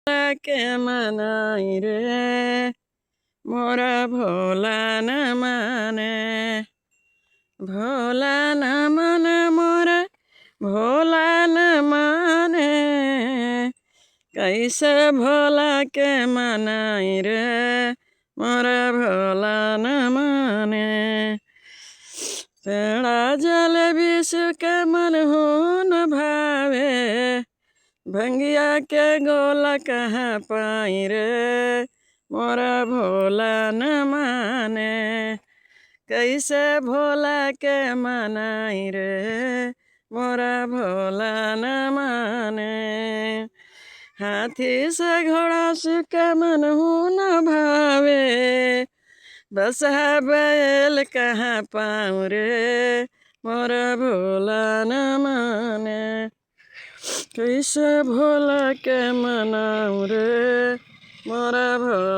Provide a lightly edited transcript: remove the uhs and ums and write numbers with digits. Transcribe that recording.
के मनाई रे मोरा भोला न माने, भोला न माने मोरा भोला न माने। कैसे भोला के मनाई रे मोरा भोला न माने। पेड़ा जलेबी के मन हो न भावे, भंगिया के गोला कहाँ पाई रे मोरा भोला न माने। कैसे भोला के मनाई रे मोरा भोला न माने। हाथी से घोड़ा के मन हो न भावे, बसहा बैल कहाँ पाऊँ रे मोरा भोला न माने। कैसे भोला के मनाऊँ रे मोरा भोला